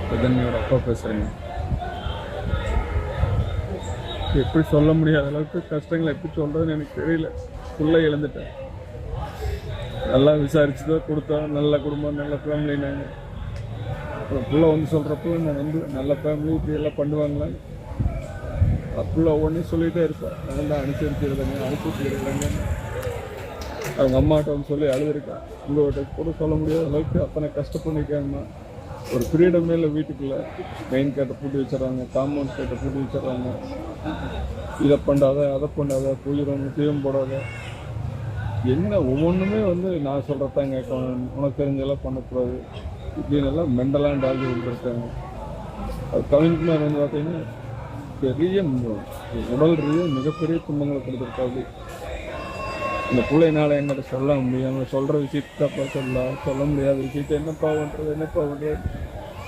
பிரதன்யோட அப்பா பேசுகிறேங்க. எப்படி சொல்ல முடியாத அளவுக்கு கஷ்டங்களை எப்படி சொல்கிறதுன்னு எனக்கு தெரியல. ஃபுல்லாக இழந்துட்டேன். நல்லா விசாரிச்சு தான் கொடுத்தா நல்ல குடும்பம் நல்ல ஃபேமிலி. நாங்கள் ஃபுல்லாக வந்து சொல்கிறப்போ நான் வந்து நல்ல ஃபேமிலி இப்படி எல்லாம் பண்ணுவாங்களான்னு ஃபுல்லாக ஒவ்வொன்றே சொல்லிகிட்டே இருப்பேன். நான் தான் அனுசரிச்சுக்கிறேங்க. அவங்க அம்மாட்ட வந்து சொல்லி அழுதுருக்கேன். உங்கள்கிட்ட கூட சொல்ல முடியாத அளவுக்கு அத்தனை கஷ்டப்பண்ணிருக்காங்கம்மா. ஒரு ஃப்ரீடம் மேலே வீட்டுக்குள்ளே மெயின் கேட்டை பூட்டி வச்சிடறாங்க, காம்பவுண்ட் கேட்டை பூட்டி வச்சிடறாங்க. இதை பண்ணாத அதை பண்ணாத பூஜை தீவம் போடாத என்ன ஒவ்வொன்றுமே வந்து நான் சொல்கிறதாங்க கேட்கணும், உனக்கு தெரிஞ்செல்லாம் பண்ணக்கூடாது இப்படின்னு எல்லாம் மெண்டலாக டார்ஜர் வந்துருக்காங்க. அது கவின்குமார் வந்து பார்த்தீங்கன்னா பெரிய உடல் ரீதியாக மிகப்பெரிய துன்பங்களை கொடுத்துருக்காது. இந்த பிள்ளைனால எங்கிட்ட சொல்ல முடியாமல் சொல்கிற விஷயத்தப்பா சொல்ல முடியாத விஷயத்த என்னப்பா பண்ணுறது.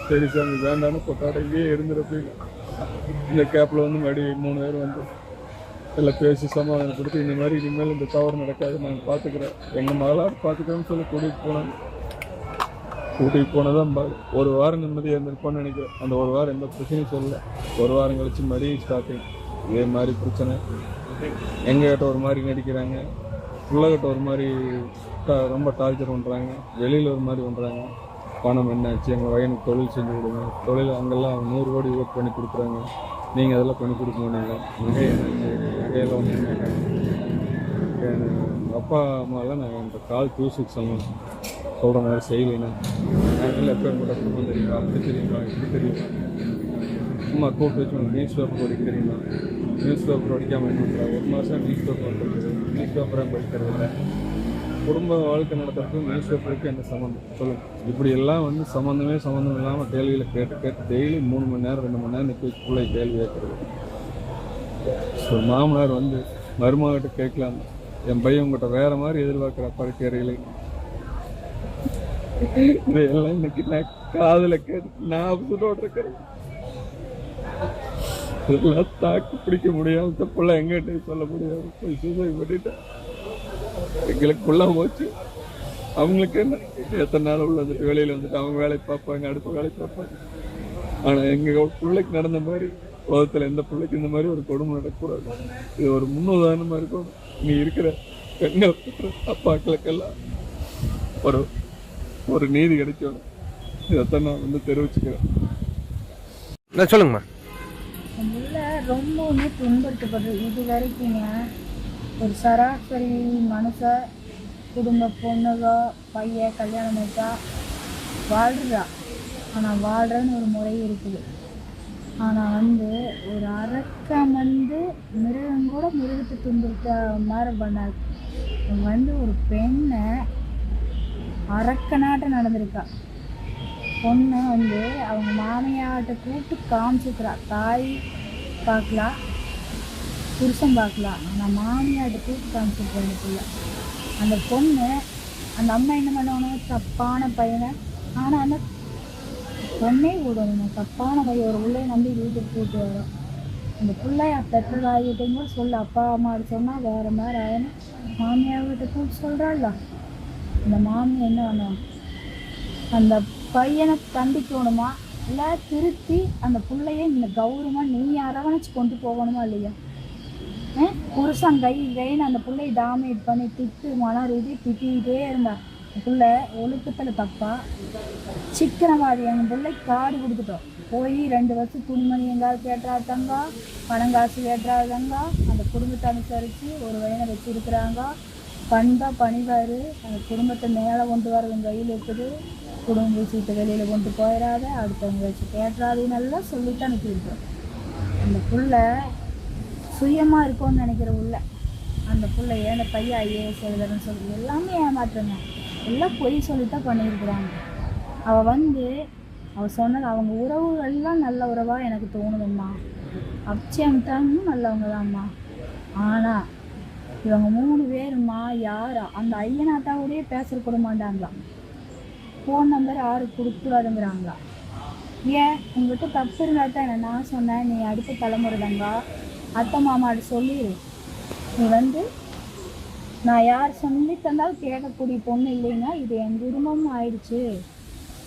சரி சாமி வேண்டான்னு கொட்டாட இங்கேயே இருந்துருப்பீங்க. இந்த கேப்பில் வந்து மறுபடியும் 3 பேர் வந்து எல்லாம் பேசி சமாதானப்படுத்தி இந்த மாதிரி இனிமேல் இந்த தவறு நடக்காது நாங்கள் பார்த்துக்குறேன், எங்கள் மகளாக பார்த்துக்கிறோன்னு சொல்லி கூட்டிகிட்டு போனதான் ஒரு வாரம் நிம்மதியாக இருந்திருப்போன்னு நினைக்கிறேன். அந்த ஒரு வாரம் எந்த பிரச்சனையும் சொல்லலை. ஒரு வாரம் கழிச்சு மறுபடியும் ஸ்டார்டிங் இதே மாதிரி பிரச்சனை. எங்ககிட்ட ஒரு மாதிரி நடிக்கிறாங்க, பிள்ளைகிட்ட ஒரு மாதிரி ரொம்ப டார்ச்சர் பண்ணுறாங்க, வெளியில் ஒரு மாதிரி பண்ணுறாங்க. பணம் என்னாச்சு, எங்கள் வயனுக்கு தொழில் செஞ்சு கொடுங்க, தொழில் அங்கெல்லாம் 100 கோடி ஒர்க் பண்ணி கொடுக்குறாங்க, நீங்கள் அதெல்லாம் பண்ணி கொடுக்க மாட்டீங்க. நகையெல்லாம் ஒன்று எங்கள் அப்பா அம்மாவெல்லாம் நான் என் கால் தூசுக்கு சொல்கிற மாதிரி செய்யலைன்னா நாங்கள் எப்போ கூட குடும்பம் தெரியுமா, அப்படி தெரியுமா, இப்படி தெரியுமா, சும்மா கூப்பிட்டு வச்சு நியூஸ் பேப்பர் படிக்க தெரியுமா, நியூஸ் பேப்பர் படிக்காமல் என்ன பண்ணுறாங்க. 1 மாதம் நியூஸ் பேப்பராக படிக்கிறது இல்லை. குடும்ப வாழ்க்கை நடத்துறதுக்கும் நியூஸ் பேப்பருக்கு என்ன சம்மந்தம் சொல்லுங்கள். இப்படி எல்லாம் வந்து சம்மந்தம் இல்லாமல் கேள்விகளை கேட்டு டெய்லி 3 மணி நேரம் 2 மணி நேரம் நிற்க வச்சுக்குள்ளே கேள்வி கேட்குறது. ஒரு மாமனார் வந்து மருமகிட்ட கேட்கலாம், என் பையன் உங்கள்கிட்ட வேறு மாதிரி எதிர்பார்க்குற படுக்கையறைகளை இதையெல்லாம் இன்னைக்கு நான் காதில் கேட்டு நான் அவசரோடு இருக்கிறேன். இதெல்லாம் தாக்கு பிடிக்க முடியாம தப்புள்ள எங்கிட்ட சொல்ல முடியாது. போய் சூசைட் பண்ணிட்டேன். எங்களுக்குள்ள போச்சு. அவங்களுக்கு என்ன எத்தனை நாள் உள்ள வந்துட்டு வெளியில் வந்துட்டு அவங்க வேலையை பார்ப்பாங்க, அடுத்த வேலையை பார்ப்பாங்க. ஆனால் எங்கள் பிள்ளைக்கு நடந்த மாதிரி உலகத்தில் எந்த பிள்ளைக்கு இந்த மாதிரி ஒரு கொடுமை நடக்கக்கூடாது. இது ஒரு முன்னுதாரணமாக இருக்கும். நீ இருக்கிற பெண்கள் அப்பாக்களுக்கெல்லாம் ஒரு நீதி கிடைக்கணும். இதைத்தான் நான் வந்து தெரிவிச்சுக்கிறேன். சொல்லுங்கம்மா. ரொம்பவுமே துன்படுத்தப்படுது. இது வரைக்குங்க ஒரு சராசரி மனுஷ குடும்ப பொண்ணுக பையன் கல்யாணம் வச்சா வாழ்றா. ஆனால் வாழ்கிறன்னு ஒரு முறை இருக்குது. ஆனால் வந்து ஒரு அரக்கம் வந்து மிருகம் கூட மிருகத்தை துன்புறுத்த மாதிரி பண்ணாது. வந்து ஒரு பெண்ணை அரக்கனாட்டம் நடந்திருக்கா. பொண்ணை வந்து அவங்க மாமியாட்ட கூப்பிட்டு காமிச்சிக்கிறா. தாய் பார்க்கலாம், புருஷன் பார்க்கலாம், ஆனால் மாமியாட்ட கூப்பிட்டு காமிச்சிருக்கா. அந்த பொண்ணு அந்த அம்மா என்ன பண்ணணும், தப்பான பையனை. ஆனால் அந்த பொண்ணே விடணும், தப்பான பையன் ஒரு பிள்ளைய நம்பி வீட்டுக்கு கூப்பிட்டு வரும். அந்த பிள்ளைய பெற்றதாகிட்டையும் கூட சொல்ல, அப்பா அம்மா சொன்னால் வேறு மாதிரி ஆகணும். மாமியார்கிட்ட கூப்பிட்டு சொல்கிறாள்ல, அந்த மாமி என்ன பண்ணும், அந்த பையனை கண்டிக்கணுமா இல்லை திருத்தி அந்த பிள்ளைய இந்த கௌரவமாக நீ அரவணைச்சு கொண்டு போகணுமா இல்லையா? புருஷன் கைன்னு அந்த பிள்ளையை டாமினேட் பண்ணி மன ரீதி திட்டிகிட்டே இருந்தா. பிள்ளை ஒழுக்கத்தில் தப்பா சிக்கனவாதி. எங்கள் பிள்ளை காடு கொடுத்துட்டோம். போய் 2 வருஷம் துணிமணி எங்காவது கேட்டாதாங்க, பணம் காசு கேட்டாதாங்க. அந்த குடும்பத்தை அனுசரித்து ஒரு வயனை வச்சுருக்குறாங்க. பண்பாக பணிவார். அந்த குடும்பத்தை மேலே கொண்டு வரது கையில் இருக்குது. குடும்ப விஷயத்தை வெளியில் கொண்டு போயிடாத, அடுத்தவங்க வச்சு கேட்டுறாதுன்னு நல்லா சொல்லித்தான் அனுப்பியிருக்கோம். அந்த பிள்ளை சுயமாக இருக்கும்னு நினைக்கிற உள்ள அந்த பிள்ளை அந்த பையன் ஐஏஎஸ் எழுதுறன்னு சொல்லி எல்லாமே ஏமாற்றுங்க. எல்லாம் பொய் சொல்லித்தான் பண்ணியிருக்கிறாங்க. அவள் சொன்னது அவங்க உறவுகள்லாம் நல்ல உறவாக எனக்கு தோணுதும்மா. அப்சியம்தானும் நல்லவங்க தான்ம்மா. ஆனால் இவங்க 3 பேருமா யாரா அந்த ஐயனாத்தாவோடையே பேசக்கூட மாட்டாங்களாம். ஃபோன் நம்பர் யாருக்கு கொடுக்கூடாதுங்கிறாங்களா? ஏன் உங்கள்கிட்ட தப்பு இருந்தால் தான் என்ன? நான் சொன்னேன், நீ அடுத்த தலைமுறை தாங்க, அத்தை மாமாட்ட சொல்லிடு. நீ வந்து நான் யார் சொல்லி தந்தாலும் கேட்கக்கூடிய பொண்ணு இல்லைங்க, இது என் குடும்பமும் ஆயிடுச்சு,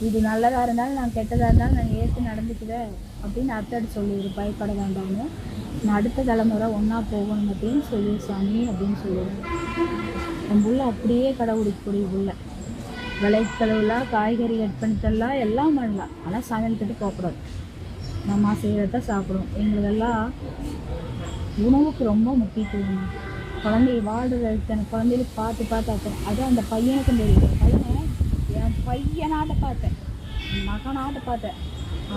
இது நல்லதாக இருந்தாலும் நான் கெட்டதாக இருந்தாலும் நான் ஏற்று நடந்துக்குவேன் அப்படின்னு அர்த்தம் சொல்லிடு, பயப்பட வேண்டாம்னு. நான் அடுத்த தலைமுறை ஒன்றா போகணும் அப்படின்னு சொல்லி சாமி அப்படின்னு சொல்லுவேன். என் புள்ள அப்படியே கடைபிடிக்கக்கூடிய புள்ள. விளைச்சலெல்லாம் காய்கறி கட் பண்ணி தரலாம், எல்லாம் பண்ணலாம். ஆனால் சமையல் கட்டு போகக்கூடாது. நம்ம செய்கிறத சாப்பிடுவோம். எங்களுக்கெல்லாம் உணவுக்கு ரொம்ப முக்கியத்துவம். குழந்தைய வாழ்கிற குழந்தைகளுக்கு பார்த்து பார்த்தேன். அதுவும் அந்த பையனுக்கும் தெரியும். அதுவும் என் பையனாட்ட பார்த்தேன், என் மகனாட்ட பார்த்தேன்.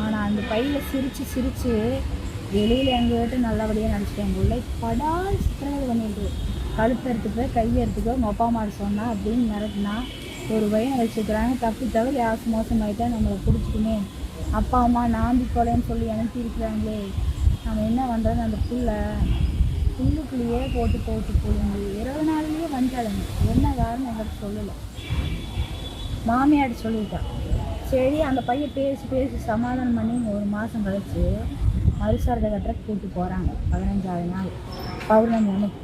ஆனால் அந்த பையில் சிரித்து வெளியில் எங்கள்கிட்ட நல்லபடியாக நடிச்சிட்டேன். எங்கள் பிள்ளை படால் சித்திரவதை பண்ணிட்டு கழுத்து எடுத்துக்கோ கையை எடுத்துக்கோ உங்கள் அப்பா அம்மா சொன்னா அப்படின்னு மிரட்டினா ஒரு பையனை வச்சுக்கிறாங்க. தப்பி தவிர யாஸ் மோசமாயிட்டா நம்மளை பிடிச்சிக்குமே, அப்பா அம்மா நாம்பி கொலைன்னு சொல்லி அனுப்பியிருக்கிறாங்களே, நம்ம என்ன பண்ணுறது? அந்த புல்லுக்குள்ளேயே போட்டு போயிடுங்க. 20 நாள்லேயே வந்துட்டாளுங்க. என்ன காரணம் எங்களுக்கு சொல்லலை. மாமியார் சொல்லிட்டான். சரி அந்த பையன் பேசி சமாதானம் பண்ணி 1 மாதம் கழிச்சு மறுசாரத கட்டுறக்கு கூப்பிட்டு போகிறாங்க. 15ஆவது நாள் பௌர்ணமி அன்னைக்கு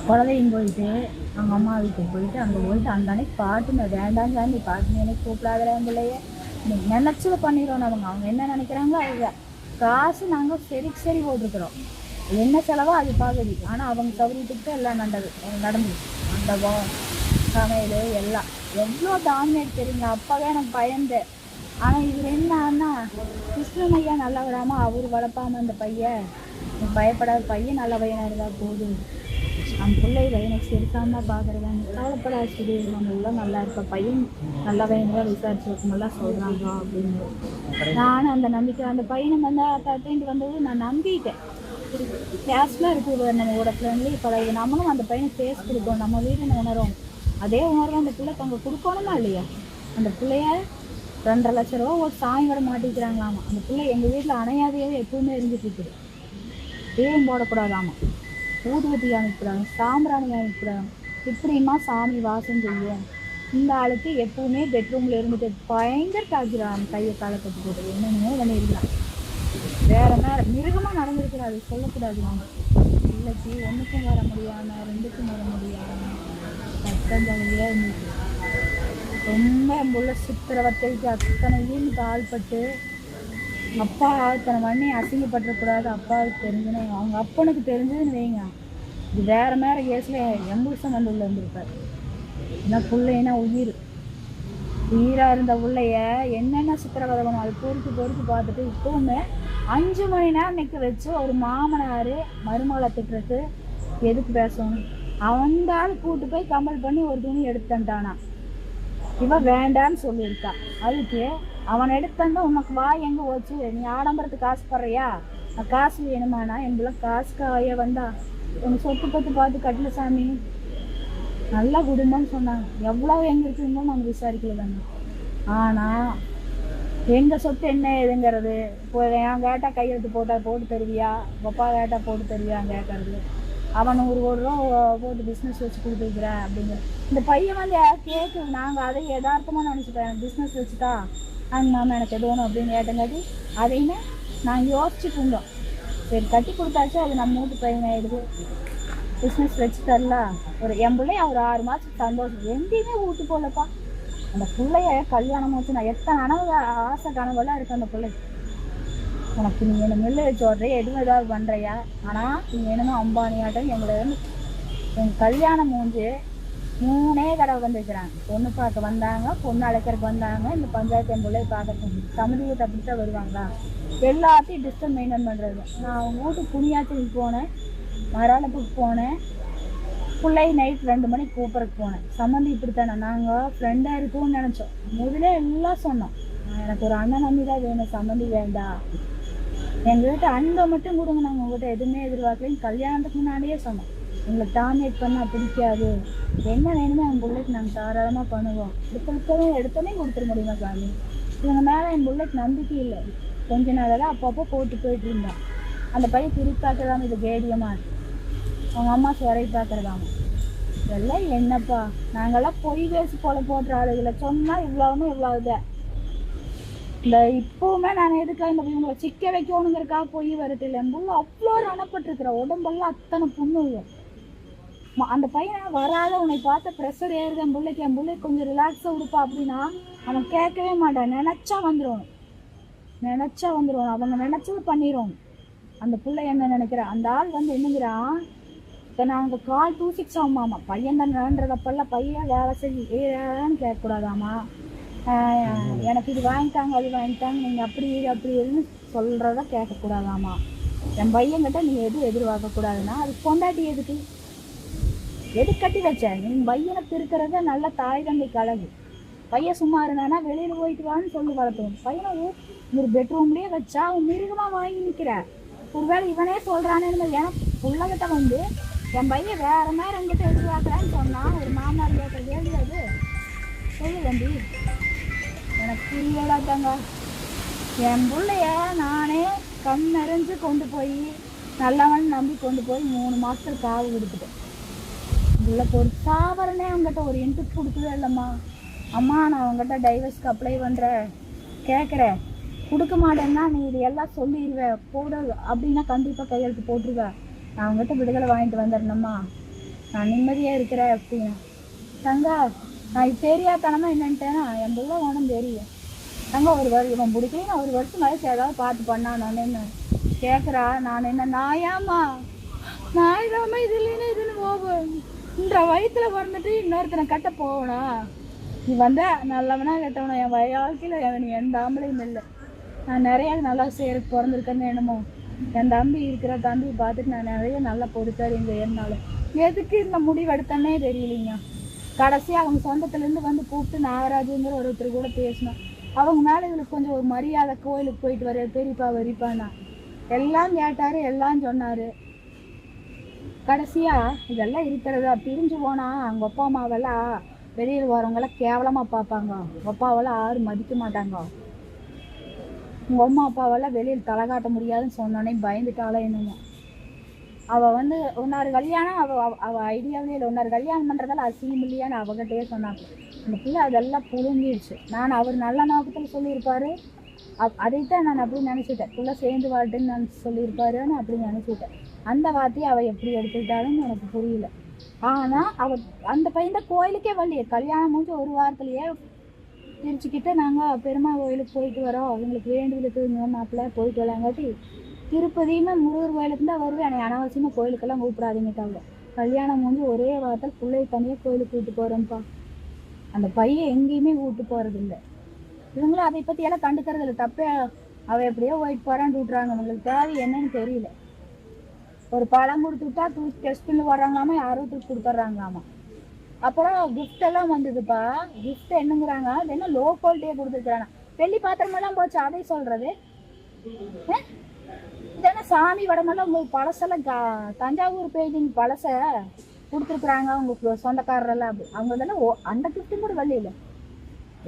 குழந்தையும் போயிட்டு அவங்க அம்மா வீட்டுக்கு போயிட்டு அங்கே போயிட்டு அந்த அன்னைக்கு பாட்டுன்னு வேண்டாம் சாமி பாட்டுன்னு எனக்கு கூப்பிடாத பிள்ளைய நினச்சதை பண்ணிடுறோம். அவங்க என்ன நினைக்கிறாங்க அவங்க காசு நாங்கள் சரி போட்டிருக்கிறோம், என்ன செலவோ அது பாகுதி. ஆனால் அவங்க சௌரியத்துக்கு எல்லாம் நடந்தது. அந்த சமையல் எல்லாம் எவ்வளோ டாமினேட் தெரியுங்க. அப்போவே எனக்கு பயந்தேன். ஆனால் இவர் என்னன்னா கிருஷ்ணன் ஐயா நல்லா வராமல் அவர் வளர்ப்பாமல் அந்த பையன் பயப்படாத பையன் நல்ல பையனாக இருந்தால் போதும், அந்த பிள்ளைகளை எனக்கு சிரிக்காம பார்க்குறேன், கவலைப்படாது, நம்ம உள்ள நல்லா இருக்க பையன் நல்ல பையனாக விசாரிச்சு வைக்கமெல்லாம் சொல்கிறாங்க அப்படின்னு. நானும் அந்த நம்பிக்கை அந்த பையனை வந்து தட்டிட்டு வந்தது நான் நம்பிட்டேன். கேஸ்லாம் இருக்குது நம்மளோட ஃப்ரெண்ட்லி பழகி நம்மளும் அந்த பையனுக்கு பேஸ் கொடுக்கணும். நம்ம வீடுன்னு உணரும், அதே உணர்வு அந்த பிள்ளைக்கு அங்கே கொடுக்கணுமா இல்லையா? அந்த பிள்ளைய 2.5 லட்ச ரூபா ஒரு சாமி வர மாட்டிக்கிறாங்களாமா. அந்த பிள்ளை எங்கள் வீட்டில் அணையாதையாவே எப்பவுமே இருந்துட்டு இருக்குது. தீபம் போடக்கூடாதாமா, ஊதுபத்தி காமிக்கிறாங்க, சாம்பிராணி காமிக்கிறாங்க, இப்படிமா சாமி வாசம் செய்யும். இந்த ஆளுக்கு எப்பவுமே பெட்ரூமில் இருந்துட்டு பயங்கர காய்ச்சிடாம கையை காலை கட்டி போட்டு என்னென்னமோ பண்ணியிருக்கிறான். வேற மிருகமாக நடந்திருக்கிறார். அது சொல்லக்கூடாது. நம்ம பிள்ளைக்கு 1க்கும் வர முடியாமல் 2க்கும் வர முடியாமல் கஷ்டஞ்சலியாக இருந்துச்சு. ரொம்ப என் புள்ள சித்திரவத்தைக்கு அத்தனையும் கால்பட்டு அப்பா தன பண்ணி அசிங்கப்பட்டுறக்கூடாது. அப்பாவுக்கு தெரிஞ்சுன்னு அவங்க அப்பனுக்கு தெரிஞ்சதுன்னு வைங்க, இது வேற கேஸில் 80 வந்து உள்ள இருந்திருப்பார். ஏன்னா பிள்ளைன்னா உயிராக இருந்த பிள்ளைய என்னென்ன சித்திரவதை பண்ணும் அது பொறுத்து பார்த்துட்டு இப்போவுமே 5 மணி நேரம் நிற்க வச்சு ஒரு மாமனார் மருமகளை திட்டுறது எதுக்கு பேசணும்? அவன் ஆள் கூட்டு போய் கம்பல் பண்ணி ஒரு துணி எடுத்துட்டானா, இவன் வேண்டான்னு சொல்லியிருக்கா. அதுக்கு அவன் எடுத்தா உனக்கு வா எங்கே போச்சு, நீ ஆடம்பரத்துக்கு ஆசைப்படுறியா, காசு வேணுமானா எங்களை காசுக்காக வந்தா உங்கள் சொத்து பத்து பார்த்து கட்டல சாமி, நல்லா குடும்பம்னு சொன்னாங்க. எவ்வளோ எங்கே இருக்குன்னு நாங்கள் விசாரிக்கல தாங்க. ஆனால் எங்கள் சொத்து என்ன ஏதுங்கிறது இப்போ என் கேட்டால் கையெழுத்து போட்டு தருவியா, அப்பா கேட்டால் போட்டு தருவியான்னு கேட்கறது. அவன் 100 கோடி ரூபா போட்டு பிஸ்னஸ் வச்சு கொடுத்துருக்குறேன் அப்படிங்கிற இந்த பையன் வந்து கேட்கு. நாங்கள் அதை யதார்த்தமாக நினச்சிட்டேன். பிஸ்னஸ் வச்சுட்டா நாங்கள் மாமா எனக்கு எது வேணும் அப்படின்னு கேட்டங்காட்டி அதையுமே நாங்கள் யோசிச்சுட்டு இருந்தோம். சரி கட்டி கொடுத்தாச்சு, அது நம்ம வீட்டு பையன் ஆகிடுது. பிஸ்னஸ் வச்சு தரல ஒரு என் பிள்ளைய ஒரு 6 மாதத்துக்கு சந்தோஷம் எங்கேயுமே ஊட்டு போகலப்பா. அந்த பிள்ளைய கல்யாணம் வச்சு நான் எத்தனை ஆசை கனவெல்லாம் இருக்குது அந்த பிள்ளைக்கு. உனக்கு நீ என்ன மில்லு வச்சு ஓடுறிய எதுவும் ஏதாவது பண்ணுறியா, ஆனால் நீ என்னமோ அம்பானியாட்டம் எங்களை எங்கள் கல்யாணம் மூஞ்சி 3 தடவை வந்துருக்குறாங்க. பொண்ணு பார்க்க வந்தாங்க, பொண்ணு அழைக்கிறதுக்கு வந்தாங்க, இந்த பஞ்சாயத்து என் பிள்ளைய பார்க்கறதுக்கு சமதியை தப்பிட்டு வருவாங்களா, எல்லாத்தையும் டிஸ்டன்ஸ் மெயின்டைன் பண்ணுறது. நான் அவங்க வீட்டுக்கு புனியாத்துக்கு போனேன், மராளப்புக்கு போனேன், பிள்ளை நைட் 2 மணிக்கு கூப்பிட்றதுக்கு போனேன். சம்மந்தி இப்படித்தானே நாங்கள் ஃப்ரெண்டாக இருக்கும்னு நினச்சோம். முதலே எல்லாம் சொன்னோம், எனக்கு ஒரு அண்ணன் நம்பி தான் வேணும், சம்மந்தி வேண்டாம், எங்கள்கிட்ட அன்பை மட்டும் கொடுங்க, நாங்கள் உங்கள்கிட்ட எதுவுமே எதிர்பார்க்கலைன்னு கல்யாணத்துக்கு முன்னாடியே சொன்னோம். எங்களை டாமினேட் பண்ணால் பிடிக்காது, என்ன வேணுமோ என் பிள்ளைக்கு நாங்கள் தாராளமாக பண்ணுவோம், எடுத்தோடனே கொடுத்துட முடியுமா சாமி. இவங்க மேலே என் பிள்ளைக்கு நம்பிக்கை இல்லை. கொஞ்ச நாளெல்லாம் அப்பப்போ போயிட்டு இருந்தான். அந்த பையன் திருப்பி பார்க்கறதாம இது கேடியமாக அவங்க அம்மா சொரை பார்க்குறதாம. இதெல்லாம் என்னப்பா, நாங்கள்லாம் பொய் பேசி போடுற ஆளுகளை சொன்னால் இவ்வளோன்னு இவ்வளோதான். இந்த இப்போவுமே நான் எதுக்காக இந்த இவங்களை சிக்க வைக்கணுங்கிறக்காக பொய் வரட்டு இல்லை. என் புள்ள அவ்வளோ அணப்பட்டுருக்குற உடம்பெல்லாம் அத்தனை புண்ணு. அந்த பையன் வராத உன்னை பார்த்த ப்ரெஷர் ஏறுது என் பிள்ளைக்கு கொஞ்சம் ரிலாக்ஸாக கொடுப்பா அப்படின்னா அவன் கேட்கவே மாட்டான். நினச்சா வந்துடுவான். அவங்க நினச்சது பண்ணிடுவோம். அந்த பிள்ளை என்ன நினைக்கிறான், அந்த ஆள் வந்து என்னங்கிறான், இப்போ நாங்கள் கால் 26 ஆகுமாம்மா. பையன் தானேன்றதப்பெல்லாம் பையன் வேலை செய்யன்னு கேட்கக்கூடாதாம்மா. எனக்கு இது வாங்கிட்டாங்க அது வாங்கிட்டாங்க நீங்கள் அப்படி இதுன்னு சொல்கிறத கேட்கக்கூடாதாம்மா. என் பையன்கிட்ட நீ எதிர்பார்க்கக்கூடாதுன்னா அது கொண்டாட்டி எது கட்டி வச்ச நீ பையனுக்கு இருக்கிறத நல்ல தாய் தந்தை கழகு. பையன் சும்மா இருந்தானா வெளியில் போயிட்டு வான்னு சொல்லி வளர்த்தோம். பையனை ஒரு பெட்ரூம்லேயே வச்சா அவன் மிருகமாக வாங்கி நிற்கிற. ஒருவேளை இவனே சொல்கிறானேன்னு எனக்கு பிள்ளைகிட்ட வந்து என் பையன் வேற மாதிரி எங்கிட்ட எதிர்பார்க்குறான்னு சொன்னான். ஒரு மாமனார் கேட்குற கேள்வி அது சொல்லு தம்பி. எனக்கு புரியலாத்தாங்க. என் பிள்ளைய நானே கண் நிறைஞ்சு கொண்டு போய் நல்லவன் நம்பி கொண்டு போய் 3 மாதத்துல காவு கொடுத்துட்டேன். பிள்ளைக்கு ஒரு சாவரனே அவங்ககிட்ட ஒரு இன்ட்ரெஸ்ட் கொடுக்கவே இல்லைம்மா. அம்மா நான் அவங்ககிட்ட டைவர்ஸ்க்கு அப்ளை பண்ணுறேன் கேட்குறேன், கொடுக்க மாட்டேன்னா நீ இது எல்லாம் சொல்லிடுவேன் போட அப்படின்னா கண்டிப்பாக கையெழுத்து போட்டுருவேன். நான் அவங்ககிட்ட விடுதலை வாங்கிட்டு வந்துடணும்மா, நான் நிம்மதியாக இருக்கிறேன் அப்படின்னா. தங்க நான் இது தெரியாதனமா என்னன்ட்டேன்னா என் பிள்ளை ஒன்றும் தெரியும். தங்க இவன் பிடிக்கல நான் 1 வருஷம் கழிச்சு ஏதாவது பார்த்து பண்ணானு கேட்குறா. நான் என்ன நாயாம்மா, நாய்தாம்மா இது இல்லைன்னா இதுன்னு போவேன். வயிற்றுல பிறந்துட்டு இன்னொருத்தனை கட்ட போகணும். நீ வந்த நல்லவனா கெட்டவனா என் வாழ்க்கையில் நீ எந்த ஆம்பளையும் இல்லை. நான் நிறையா நல்லா செய்யறதுக்கு பிறந்திருக்கேன்னு என்னமோ. என் தம்பி தம்பி பார்த்துட்டு நான் நிறைய நல்லா பொறுத்தாரு இங்கே என்னாலும் எதுக்கு இந்த முடிவு எடுத்தேன்னே தெரியலைங்க. கடைசியாக அவங்க சொந்தத்துலேருந்து வந்து கூப்பிட்டு நாகராஜுங்கிற ஒருத்தர் கூட பேசினோம். அவங்க மேலே இவளுக்கு கொஞ்சம் ஒரு மரியாதை, கோயிலுக்கு போயிட்டு வர பெரியப்பா வரிப்பானா எல்லாம் கேட்டார், எல்லாம் சொன்னார். கடைசியாக இதெல்லாம் இருக்கிறதா பிரிஞ்சு போனால் அவங்க அப்பா அம்மாவெல்லாம் வெளியில் வரவங்களாம் கேவலமாக பார்ப்பாங்க. உங்கள் அப்பாவெல்லாம் யாரும் மதிக்க மாட்டாங்க. உங்கள் அம்மா அப்பாவெல்லாம் வெளியில் தலை காட்ட முடியாதுன்னு சொன்னோன்னே பயந்துட்டாலே என்னங்க. அவள் வந்து ஒன்னாரு கல்யாணம் அவள் ஐடியாவே இல்லை. ஒன்னாரு கல்யாணம் பண்ணுறதால அசிங்கம் இல்லையான்னு அவகிட்டே சொன்னாங்க. அந்த பிள்ளை அதெல்லாம் புழுங்கிடுச்சு. நான் அவர் நல்ல நோக்கத்தில் சொல்லியிருப்பாரு, அதைத்தான் நான் அப்படி நினச்சிட்டேன். பிள்ளை சேர்ந்து வாழ்ட்டுன்னு நினச்சி சொல்லியிருப்பாருன்னு அப்படி நினச்சிட்டேன். அந்த வார்த்தையை அவள் எப்படி எடுத்துக்கிட்டாலுன்னு எனக்கு புரியல. ஆனால் அவள் அந்த பையன் தான் கோயிலுக்கே வரலையே. கல்யாணம் முடிஞ்சு 1 வாரத்துலையே திருச்சிக்கிட்ட நாங்கள் பெருமா கோயிலுக்கு போயிட்டு வரோம், அவங்களுக்கு வேண்டுதலுக்கு மாப்பிள்ளை போயிட்டு வரலாங்காட்டி திருப்பதியுமே முருகர் கோயிலுக்கு தான் வருவேன். என்னை அனாவசியமாக கோயிலுக்கெல்லாம் கூப்பிடாதீங்கிட்டாங்க. கல்யாணம் முடிஞ்சு ஒரே வாரத்தில் பிள்ளைய தனியாக கோயிலுக்கு கூப்பிட்டு போகிறேன்ப்பா. அந்த பையன் எங்கேயுமே கூப்பிட்டு போகிறதில்ல. இவங்களும் அதை பற்றி எல்லாம் கண்டுக்கிறது இல்லை. தப்பே அவள் எப்படியோ போயிட்டு போகிறான்னு விட்றாங்க. அவங்களுக்கு தேவை என்னன்னு தெரியல. ஒரு பழம் கொடுத்து விட்டா தூக்கி டெஸ்ட் பண்ணி வர்றாங்களாமா, யாரும் தூக்கி கொடுத்துட்றாங்களாமா. அப்புறம் கிஃப்ட் எல்லாம் வந்ததுப்பா. கிஃப்ட் என்னங்கிறாங்க, அது என்ன லோ குவாலிட்டியே கொடுத்துருக்குறாங்க. வெள்ளி பாத்திரமெல்லாம் போச்சு அதை சொல்றது. இதென்ன சாமி வடமெல்லாம் உங்களுக்கு பழசெல்லாம் தஞ்சாவூர் பெயிண்டிங் பழச கொடுத்துருக்குறாங்க உங்களுக்கு சொந்தக்காரரெல்லாம். அப்படி அவங்க இதெல்லாம் அந்த கிஃப்ட்டும் கூட வரல இல்லை.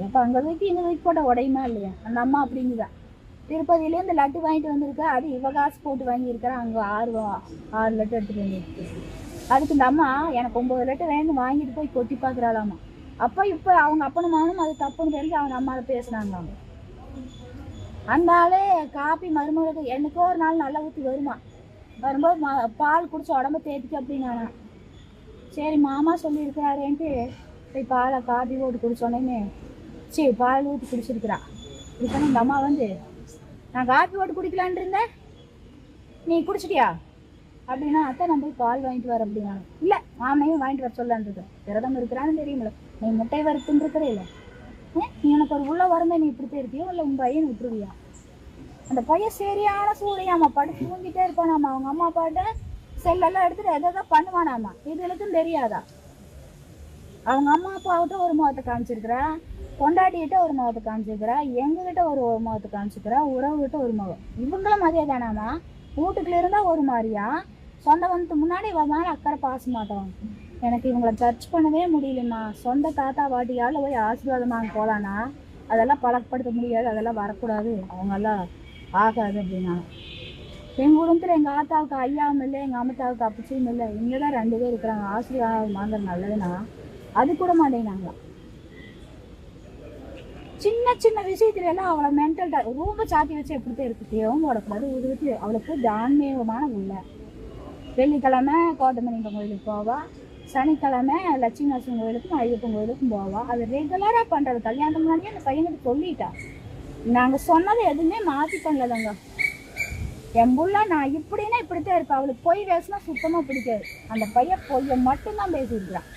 எப்போ அங்கே தூக்கி இந்த தூக்கி போட்ட உடையுமா இல்லையா அந்த அம்மா அப்படிங்குதான். திருப்பதியிலேருந்து லட்டு வாங்கிட்டு வந்திருக்கா, அது இவ காசு போட்டு வாங்கியிருக்கிறேன். அங்கே 6 லட்டு எடுத்துகிட்டு வந்துருக்கு. அதுக்கு இந்த அம்மா எனக்கு 9 லட்டு வேணும் வாங்கிட்டு போய் கொட்டி பார்க்குறாளாமா. அப்போ இப்போ அவங்க அப்பனுமானும் அது தப்புன்னு தெரிஞ்சு அவங்க அம்மாவை பேசுனாங்களாம். அந்த ஆளே காப்பி மருமகளுக்கு என்னைக்கோ ஒரு நாள் நல்லா ஊற்றி வருமா. வரும்போது பால் குடிச்சு உடம்ப தேத்திக்கு அப்படின்னானா. சரி மாமா சொல்லியிருக்கிறாரேன்ட்டு போய் பாலை காப்பி போட்டு குடிச்சோடனே சரி பால் ஊற்றி குடிச்சிருக்கிறா. இப்படி இந்த அம்மா வந்து நான் காப்பி போட்டு குடிக்கலான் இருந்தேன், நீ குடிச்சிட்டியா அப்படின்னா அத்தை நான் போய் பால் வாங்கிட்டு வர அப்படின்னா. இல்லை மாமனையும் வாங்கிட்டு வர சொல்லான் இருக்கேன். விரதம் இருக்கிறான்னு தெரியுமில்ல, நீ முட்டை வறுத்துன்னு இருக்கிறே இல்லை. நீ எனக்கு ஒரு உள்ள வரந்தே நீ இப்படித்தான் இருக்கியோ இல்லை உன் பையன் விட்டுருவியா. அந்த பையன் சரியான சூடையாமா, படுத்து தூங்கிட்டே இருப்பானாமா. அவங்க அம்மா அப்பாட்ட செல்லெல்லாம் எடுத்துட்டு எதாவது பண்ணுவானாமா. இதுகளுக்கும் தெரியாதா. அவங்க அம்மா அப்பாவிட்ட ஒரு முகத்தை காமிச்சிருக்கிறா, கொண்டாட்டிகிட்ட ஒரு முகத்தை காமிச்சிருக்கிறா, எங்ககிட்ட ஒரு முகத்தை காமிச்சிக்கிறா, உறவுகிட்ட ஒரு முகம். இவங்களும் மதிய தானாமா. வீட்டுக்குள்ள இருந்தால் ஒரு மாதிரியா, சொந்த வந்து முன்னாடி இவன் மேலே அக்கறை பாச மாட்டோம். எனக்கு இவங்களை சர்ச் பண்ணவே முடியலம்மா. சொந்த தாத்தா பாட்டியால் போய் ஆசீர்வாதமாக போகலான்னா அதெல்லாம் பழக்கப்படுத்த முடியாது, அதெல்லாம் வரக்கூடாது, அவங்கெல்லாம் ஆகாது அப்படின்னா. எங்கள் குடும்பத்தில் எங்கள் ஆத்தாவுக்கு ஐயாவும் இல்லை, எங்கள் அம்மத்தாவுக்கு அப்பச்சியும் இல்லை. இங்கே தான் 2 பேர் இருக்கிறாங்க. ஆசீர்வாதம் வாங்குற நல்லதுன்னா அது கூட மாட்டேங்கிறாங்களா. சின்ன சின்ன விஷயத்துல எல்லாம் அவளை மென்டல் ரொம்ப சாத்தி வச்சு எப்படித்தான் இருக்கு. தேவும் போடக்கூடாது உதவிட்டு அவளுக்கு தான்மீகமான உள்ள. வெள்ளிக்கிழமை கோட்டமணிங்க கோயிலுக்கு போவா, சனிக்கிழமை லட்சுமி நரசிம்மன் கோயிலுக்கும் ஐயப்பன் கோயிலுக்கும் போவா. அது ரெகுலராக பண்ணுறது. கல்யாணத்துக்கு முன்னாடியே அந்த பையனுக்கு சொல்லிட்டா. நாங்கள் சொன்னது எதுவுமே மாற்றி பண்ணலதாங்க. என் புள்ள நான் இப்படின்னா இப்படித்தான் இருப்பேன். அவளுக்கு பொய் பேசினா சுத்தமாக பிடிக்காது. அந்த பையன் பொய்யை மட்டும்தான் பேசியிருக்கிறான்.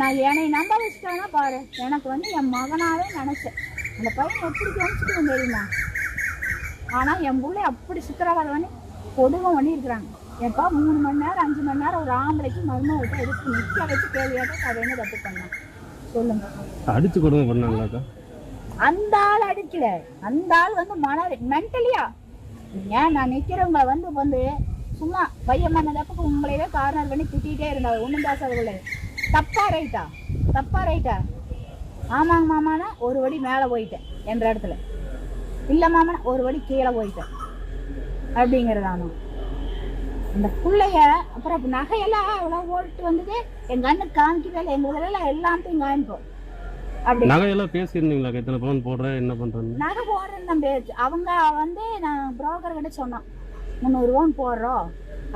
நான் என்னை நம்ப வச்சுட்டானா பாரு. எனக்கு வந்து என் மகனாவே நினச்சேன். அந்த பையன் எப்படி கவனிச்சுட்டு தெரியுமா? ஆனால் என் பிள்ளை அப்படி சித்திரவதை பண்ணி கொடுமை பண்ணியிருக்கிறாங்க. எப்பா 3 மணி நேரம் 5 மணி நேரம் ஒரு ஆம்பளைக்கு மருமகிட்ட எடுத்து நிற்க வச்சு கேள்வியாட்ட அதை என்ன தப்பு பண்ணான் சொல்லுங்க. அடிச்சு கொடுமை பண்ணாங்களாக்கா? அந்த ஆள் அடிக்கல. அந்த ஆள் வந்து மென்டலியா ஏன் நான் நிற்கிறவங்க வந்து சும்மா பையன் பண்ணதப்ப உங்களையே கார்னர் பண்ணி திட்டிகிட்டே இருந்தாங்க. ஒன்றும் பேசாதவங்களே. தப்பா ரைட்டா? ஆமாங்க மாமானா ஒரு வடி மேலே போயிட்டேன் என்ற இடத்துல. இல்லை மாமனா ஒரு வடி கீழே போயிட்டேன் அப்படிங்கிறதானோ அந்த பிள்ளைய. அப்புறம் நகையெல்லாம் அவ்வளோ ஓட்டு வந்தது எங்கள் அண்ணன் காமிக்கவே இல்லை. எங்கள் இதெல்லாம் எல்லாத்தையும் காமிப்போம். அப்படி நகையெல்லாம் பேசியிருந்தீங்களா? எத்தனை பவுன் போடுறேன், என்ன பண்ணுறேன்னு? நகை போடுறேன்னு தான் பேச்சு. அவங்க வந்து நான் புரோக்கர் கிட்ட சொன்னோம் 300 பவுன் போடுறோம்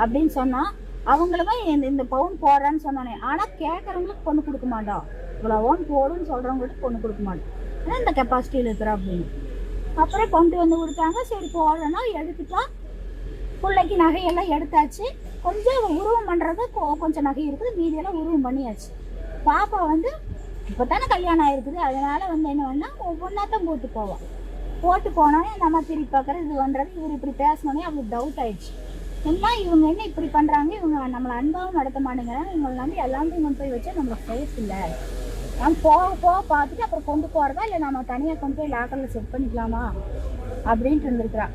அப்படின்னு சொன்னோம். அவங்களுக்கும் இந்த பவுன் போடுறேன்னு சொன்னானே. ஆனால் கேட்குறவங்களுக்கு பொண்ணு கொடுக்க மாட்டோம். இவ்வளோ பவுன் போடுன்னு சொல்கிறவங்களுக்கு பொண்ணு கொடுக்க மாட்டோம். ஏன்னா இந்த கெப்பாசிட்டியில் இருக்கிறோம் அப்படின்னு. அப்புறம் கொண்டு வந்து கொடுத்தாங்க. சரி போடுறேன்னா எடுத்துட்டா. பிள்ளைக்கு நகையெல்லாம் எடுத்தாச்சு. கொஞ்சம் உருவம் பண்ணுறது கொஞ்சம் நகை இருக்குது. மீதியெல்லாம் உருவம் பண்ணியாச்சு. பாப்பா வந்து இப்போ தானே கல்யாணம் ஆகிருக்குது. அதனால் வந்து என்ன பண்ணால் ஒவ்வொன்றாத்தான் போட்டு போனோடனே நம்ம திருப்பி பார்க்குறது இது பண்ணுறது. இவர் இப்படி பேசினோடனே அவங்களுக்கு டவுட் ஆயிடுச்சு. எல்லாம் இவங்க என்ன இப்படி பண்ணுறாங்க, இவங்க நம்மளை அன்பாகவும் நடத்த மாட்டேங்கிறாங்க, இவங்களை நம்பி எல்லாத்தையும் கொண்டு போய் வச்சா நம்மளுக்கு சேஃப் இல்லை. நம்ம போக பார்த்துட்டு அப்புறம் கொண்டு போகிறதா இல்லை நம்ம தனியாக கொண்டு போய் லாக்கரில் செட் பண்ணிக்கலாமா அப்படின்ட்டு இருந்திருக்கிறான்.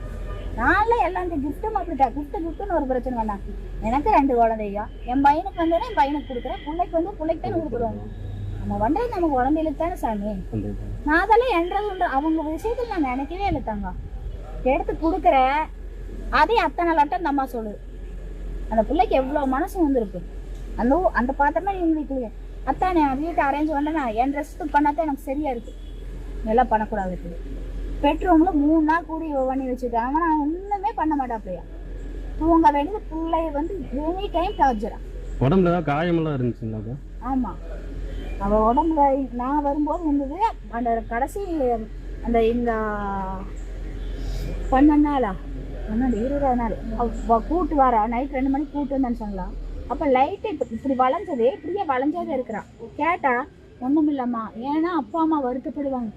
நான்லாம் எல்லாத்தையும் கிஃப்ட்டும் அப்படிட்டா. கிஃப்ட்டுன்னு ஒரு பிரச்சனை வேணாம். எனக்கு 2 குழந்தையா. என் பையனுக்கு வந்தோடனே என் பையனுக்கு கொடுக்குறேன். பிள்ளைக்கு தானே கொடுக்குறோம். நம்ம பண்ணுறது நமக்கு குழந்தைகளுக்கு தானே சாமி. நான் அதெல்லாம் என்றது அவங்க விஷயத்தில் நான் நினைக்கவே இல்லை தாங்க. எடுத்து கொடுக்குறேன். அதே அத்தனை லட்டம் அந்த அம்மா சொல்லுது. அந்த பிள்ளைக்கு எவ்வளோ மனசு வந்துருக்கு. அந்த பாத்திரமா எங்கள் வீட்டுக்கு அத்தானே வீட்டை அரேஞ்ச் பண்ணேன்னா என் ட்ரெஸ்ஸுக்கு பண்ணாதான் எனக்கு சரியா இருக்கு. எல்லாம் பண்ணக்கூடாது இருக்குது. பெட்ரூமில் 3 நாள் கூடி பண்ணி வச்சுருக்காங்க. ஆனால் நான் ஒன்றுமே பண்ண மாட்டேன். அப்படியா தூங்க வேண்டியது. பிள்ளைய வந்து எனி டைம் டார்ச்சரா. உடம்புல ஏதாவது காயமெல்லாம் இருந்துச்சுங்களா? ஆமாம். அவள் உடம்புல நான் வரும்போது இருந்தது. அந்த கடைசி அந்த இந்த 12 நாளா 20 நாள் கூட்டு வர நைட் 2 மணிக்கு கூட்டு வந்தான்னு சொல்லலாம். அப்போ லைட்டு இப்படி வளைஞ்சது இப்படியே வளைஞ்சாதே இருக்கிறான். கேட்டா ஒன்றும் இல்லைம்மா. ஏன்னா அப்பா அம்மா வருத்தப்படுவாங்க.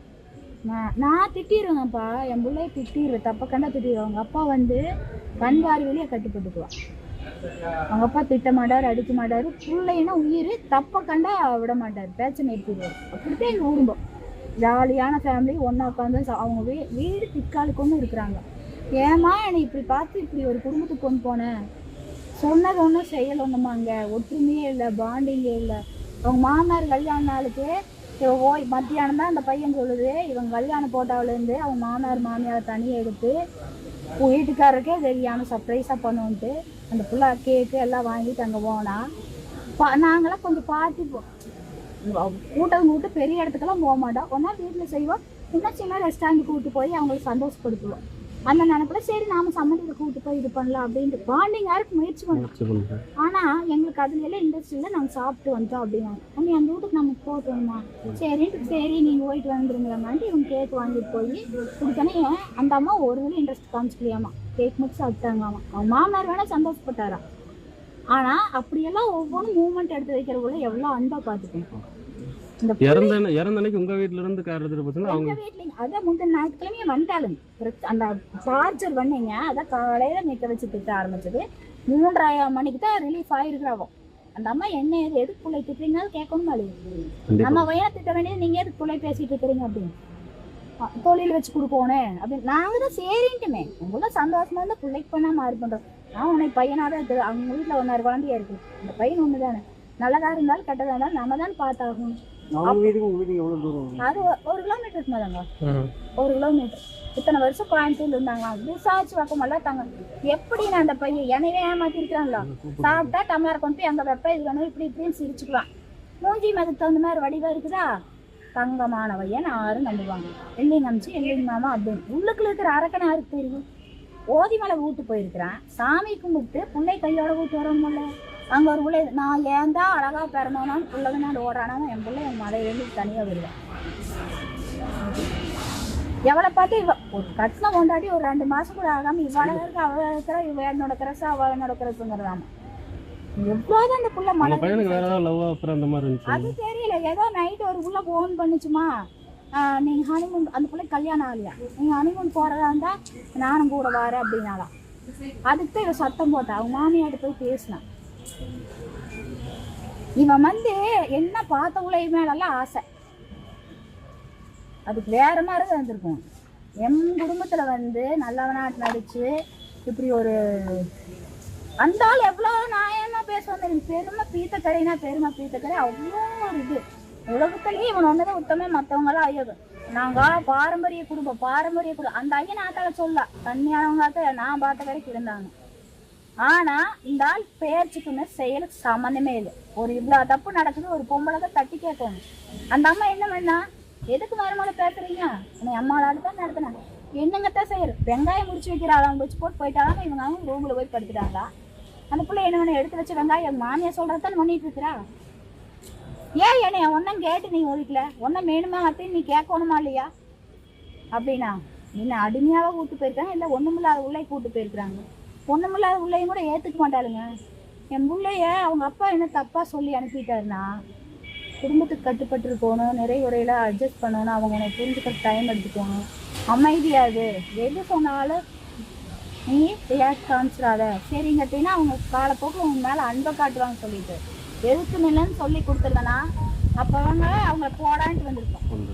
நான் திட்டிடுவேங்கப்பா. என் பிள்ளைய திட்டிடுவேன். தப்ப கண்டா திட்டிடுவேன். அவங்க அப்பா வந்து கண் பார்வையிலேயே கட்டுப்பட்டுக்குவான். அவங்க அப்பா திட்ட மாட்டார், அடிக்க மாட்டார். பிள்ளைன்னா உயிர். தப்ப கண்டா விட மாட்டார். பேச்சை நிறுத்திடுவார். அப்படித்தான் எங்கள் குடும்பம். ஜாலியான ஃபேமிலி. ஒன்றா உட்காந்து அவங்க வீடு திக்காலுக்கு ஒன்று இருக்கிறாங்க. ஏமா என்னை இப்படி பார்த்து இப்படி ஒரு குடும்பத்துக்கு கொண்டு போனேன். சொன்னது ஒன்றும் செயல் ஒன்றுமாங்க. ஒற்றுமையே இல்லை, பாண்டிங்கே இல்லை. அவங்க மாமனார் கல்யாண நாளுக்கு மத்தியானம் தான் அந்த பையன் சொல்லுது. இவங்க கல்யாணம் போட்டாவிலேருந்து அவங்க மாமியாரை தனியாக எடுத்து வீட்டுக்காரருக்கே தெரியாமல் சர்ப்ரைஸாக பண்ணுவோன்ட்டு அந்த பிள்ளை கேக்கு எல்லாம் வாங்கிட்டு அங்கே போனால் நாங்களாம் கொஞ்சம் பார்த்து கூட்டு பெரிய இடத்துக்கெல்லாம் போக மாட்டோம். ஒன்றா வீட்டில் செய்வோம். இன்னும் சின்ன ரெஸ்டாரண்ட் கூப்பிட்டு போய் அவங்களுக்கு சந்தோஷப்படுத்துவோம். அந்த நினைப்பில் சரி நாம சம்மந்தியில் கூப்பிட்டு போய் இது பண்ணலாம் அப்படின்ட்டு பாண்டிங் யாருக்கு முயற்சி பண்ணுவோம். ஆனால் எங்களுக்கு அதுல எல்லாம் இன்ட்ரெஸ்ட் இல்லை. நாங்கள் சாப்பிட்டு வந்தோம் அப்படின்னாங்க. அங்கே அந்த வீட்டுக்கு நமக்கு போகணுமா? சரி நீங்கள் போயிட்டு வந்துருங்களாமான்ட்டு இவங்க கேக் வாங்கிட்டு போய் கொடுத்தோன்னே அந்த அம்மா ஒரு வேலை இன்ட்ரெஸ்ட் காமிச்சிக்கலையாமா. கேக் மட்டும் சாப்பிட்டாங்களாமா. அவங்க மாமனார் வேணால் சந்தோஷப்பட்டாரா. ஆனால் அப்படியெல்லாம் ஒவ்வொன்றும் மூவ்மெண்ட் எடுத்து வைக்கிறவங்கள எவ்வளோ அன்பாக பார்த்துக்கணும். உங்க வீட்டுல இருந்து கார் எடுத்துட்டு போச்சுன்னா அவங்க வீட்லயும் அதான் முந்தின ஞாயிற்றுக்கிழமையே வந்துட்டாளுங்க. அந்த சார்ஜர் பண்ணீங்க அதான் காலையில நிற்க வச்சு திட்ட ஆரம்பிச்சது. 3:30 மணிக்கு தான் ரிலீஃப் ஆயிருக்கிறாவோ. அந்த அம்மா என்ன எதுக்கு பிள்ளை திட்டுறீங்க கேட்கணும். நம்ம வயலை திட்ட வேண்டியது நீங்க எதுக்கு பிள்ளை பேசிட்டு இருக்கிறீங்க அப்படின்னு. தொழில் வச்சு கொடுக்கணும் அப்படின்னு நாங்க தான் சரின்ட்டுமே. உங்கள சந்தோஷமா இருந்தா பிள்ளைக்கு பண்ணா மாறி பண்றோம். நான் உனக்கு பையனாதான் இருக்குது. அவங்க வீட்டுல 1 குழந்தையா இருக்கு. அந்த பையன் ஒண்ணுதானே. நல்லதா இருந்தாலும் கெட்டதா இருந்தாலும் நம்ம தான் பார்த்தாகணும். அது 1 கிலோமீட்டருக்கு மேலங்க. 1 கிலோமீட்டர். இத்தனை வருஷம் கோயம்புத்தூர்ல இருந்தாங்க. விசாரிச்சு பக்கமெல்லாம் தாங்க. எப்படி நான் அந்த பையன் என்னையே ஏமாத்தி இருக்கிறாங்களா? சாப்பிட்டா டம்ளர் கொண்டு போய் அங்க வைப்ப இது வேணும் இப்படி இப்படின்னு சிரிச்சுக்கலாம். மூஞ்சி மதுக்கு தகுந்த மாதிரி வடிவா இருக்குதா? தங்கமான பையன் யாரும் நம்புவாங்க. இல்லைங்க அமிச்சு இல்லைங்க மாமா அப்படின்னு உள்ளுக்குள்ள இருக்கிற அரக்கனை யாருக்கு தெரியும்? ஓதிமலை வீட்டு போயிருக்கிறான். சாமி கும்பிட்டு பிள்ளை கையோட வீட்டு வரணும்ல. அங்கே ஒரு பிள்ளை நான் ஏன் தான் அழகாக பிறந்தோனான்னு பிள்ளைங்கனாண்டு ஓடுறானா என் பிள்ளை என் மலையிலேருந்து தனியாக வருவேன். எவளை பார்த்து இவ ஒரு கட்டின கொண்டாடி ஒரு 2 மாதம் கூட ஆகாமல் இவளை இருக்கு அவளை இருக்கிற இவ என்னோட கிரஸ் அவள் என்னோட கிரஸுங்கிறதாம எவ்வளோதான் அந்த புள்ள மலை. பையனுக்கு வேற ஏதாவது லவ் அப்புறம் அந்த மாதிரி இருந்துச்சு? அது தெரியல, ஏதோ நைட்டு ஒரு புள்ள ஃபோன் பண்ணுச்சுமா, நீங்கள் ஹனிமூன் அந்த பிள்ளை கல்யாணம் ஆகலையா, நீங்கள் ஹனிமூன் போகிறதா இருந்தால் நானும் கூட வரேன் அப்படின்னாலாம். அதுக்கு தான் இவன் சத்தம் போட்டா. அவங்க மாமியார்ட்ட போய் பேசினான். இவன் வந்து என்ன பார்த்தவங்கள மேலெல்லாம் ஆசை, அதுக்கு வேற மாதிரி தான் இருந்திருக்கும். என் குடும்பத்தில் வந்து நல்லவனாட்டு நடிச்சு இப்படி ஒரு அந்த ஆள் எவ்வளோ நியாயமா பேசுவாங்க. எனக்கு பெருமை பீத்தக்கரைனா பெருமை பீத்தக்கரை அவ்வளோ ஒரு இது. உலகத்துலேயே இவன் ஒன்றுதான் உத்தமே, மற்றவங்களாம் ஐயோ நாங்கள் பாரம்பரிய குடும்பம் அந்த ஐயன் ஆத்தால சொல்ல தண்ணியானவங்க நான் பார்த்த வரைக்கும் இருந்தாங்க. ஆனால் இந்த ஆள் பேச்சுக்குன்னு செயலுக்கு சம்மந்தமே இல்லை. ஒரு இவ்வளோ தப்பு நடக்குது, ஒரு பொம்பளை தான் தட்டி கேட்கணும். அந்த அம்மா என்ன பண்ணா, எதுக்கு மருமகளை பேசுறீங்க, என்னை அம்மாவோட தான் நடத்தினேன், என்னங்கத்தான் செய்யற, வெங்காயம் முடிச்சு வைக்கிறாள் அவங்க வச்சு போட்டு போயிட்டாலும் இவங்க அவங்க ரூமில் போய் படுத்துட்டாங்களா. அந்த பிள்ளை என்ன வேணும் எடுத்து வச்ச வெங்காயம் என் மாமியா சொல்கிறதான் பண்ணிட்டு இருக்கிறா. ஏன் என்னைய ஒன்றும் கேட்டு நீ ஒதுக்கல, ஒன்றும் வேணுமா அப்படின்னு நீ கேட்கணுமா இல்லையா அப்படின்னா, என்ன அடிமையாக கூப்பிட்டு போயிருக்காங்க, இல்லை ஒன்றுமில்லாத உள்ளே கூப்பிட்டு போயிருக்கிறாங்க. ஒன்றுமில்லாத உள்ளேயும் கூட ஏற்றுக்க மாட்டாளுங்க. என் பிள்ளைய அவங்க அப்பா என்ன தப்பாக சொல்லி அனுப்பிட்டாருன்னா, குடும்பத்துக்கு கட்டுப்பட்டு இருக்கணும், நிறைய உரையில் அட்ஜஸ்ட் பண்ணணும், அவங்க உனக்கு புரிஞ்சுக்கிற டைம் எடுத்துக்கணும், அமைதியாது எது சொன்னாலும் நீ ரியாக்ட் காமிச்சிடாத சரிங்கட்டினா அவங்க காலப்போக்கில் உங்க மேலே அன்பை காட்டுவாங்க சொல்லிட்டு எதுக்கு நிலைன்னு சொல்லி கொடுத்துருந்தனா அப்போ அவங்கள போடான்ட்டு வந்திருக்கோம்.